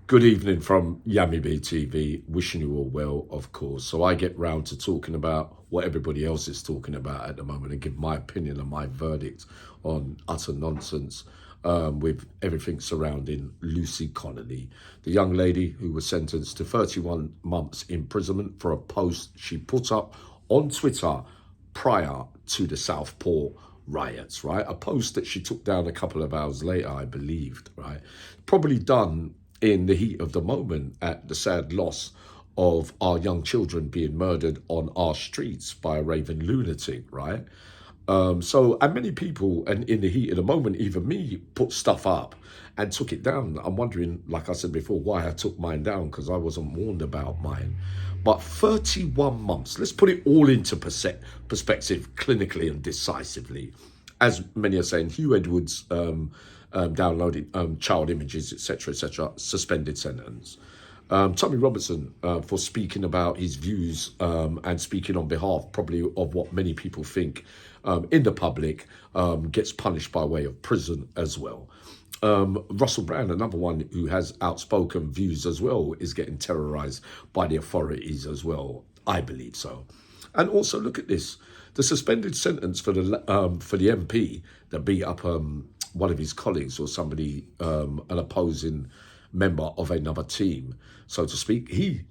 Good evening from Yummy B TV. Wishing you all well, of course. So I get round to talking about what everybody else is talking about at the moment and give my opinion and my verdict on utter nonsense with everything surrounding Lucy Connelly, the young lady who was sentenced to 31 months imprisonment for a post she put up on Twitter prior to the Southport riots, right? A post that she took down a couple of hours later, I believed, right? Probably done in the heat of the moment at the sad loss of our young children being murdered on our streets by a raving lunatic, right? And many people, and in the heat of the moment, even me, put stuff up and took it down. I'm wondering, like I said before, why I took mine down, because I wasn't warned about mine. But 31 months, let's put it all into perspective clinically and decisively. As many are saying, Hugh Edwards downloaded child images, etc., suspended sentence. Tommy Robertson, for speaking about his views and speaking on behalf probably of what many people think in the public, gets punished by way of prison as well. Russell Brand, another one who has outspoken views as well, is getting terrorised by the authorities as well. I believe so. And also look at this: the suspended sentence for the MP that beat up one of his colleagues or somebody, an opposing member of another team, so to speak. He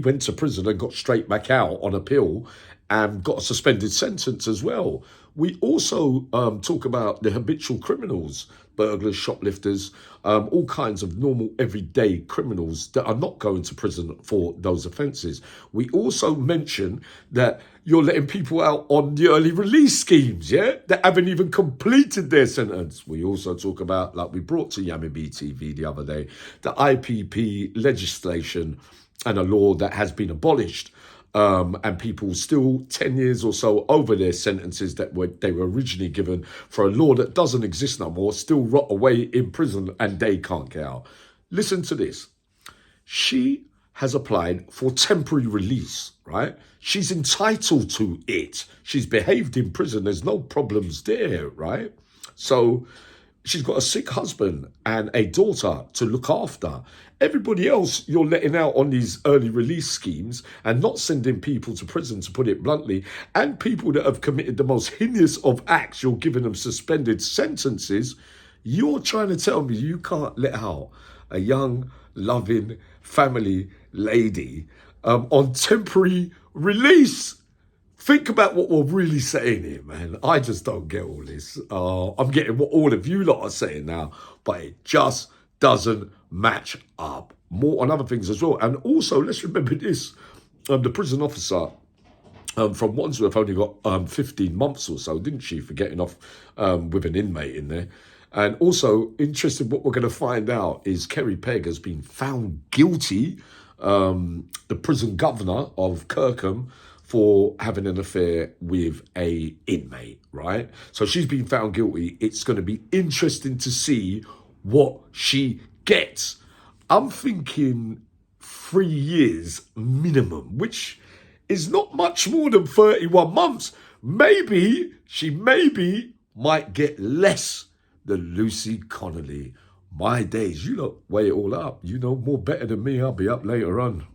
went to prison and got straight back out on appeal and got a suspended sentence as well. We also talk about the habitual criminals, burglars, shoplifters, all kinds of normal everyday criminals that are not going to prison for those offences. We also mention that you're letting people out on the early release schemes, yeah, that haven't even completed their sentence. We also talk about, like we brought to Yummy B TV the other day, the IPP legislation and a law that has been abolished. And people still 10 years or so over their sentences that they were originally given for a law that doesn't exist no more, still rot away in prison and they can't get out. Listen to this. She has applied for temporary release, right? She's entitled to it. She's behaved in prison. There's no problems there, right? So she's got a sick husband and a daughter to look after. Everybody else you're letting out on these early release schemes and not sending people to prison, to put it bluntly, and people that have committed the most heinous of acts, you're giving them suspended sentences. You're trying to tell me you can't let out a young, loving family lady on temporary release? Think about what we're really saying here, man. I just don't get all this. I'm getting what all of you lot are saying now, but it just doesn't match up. More on other things as well. And also, let's remember this. The prison officer from Wandsworth only got 15 months or so, didn't she, for getting off with an inmate in there. And also, interesting, what we're going to find out is Kerry Pegg has been found guilty, the prison governor of Kirkham, for having an affair with a inmate, right? So she's been found guilty. It's going to be interesting to see what she gets. I'm thinking 3 years minimum, which is not much more than 31 months. Maybe she might get less than Lucy Connelly. My days, you lot weigh it all up. You know more better than me. I'll be up later on.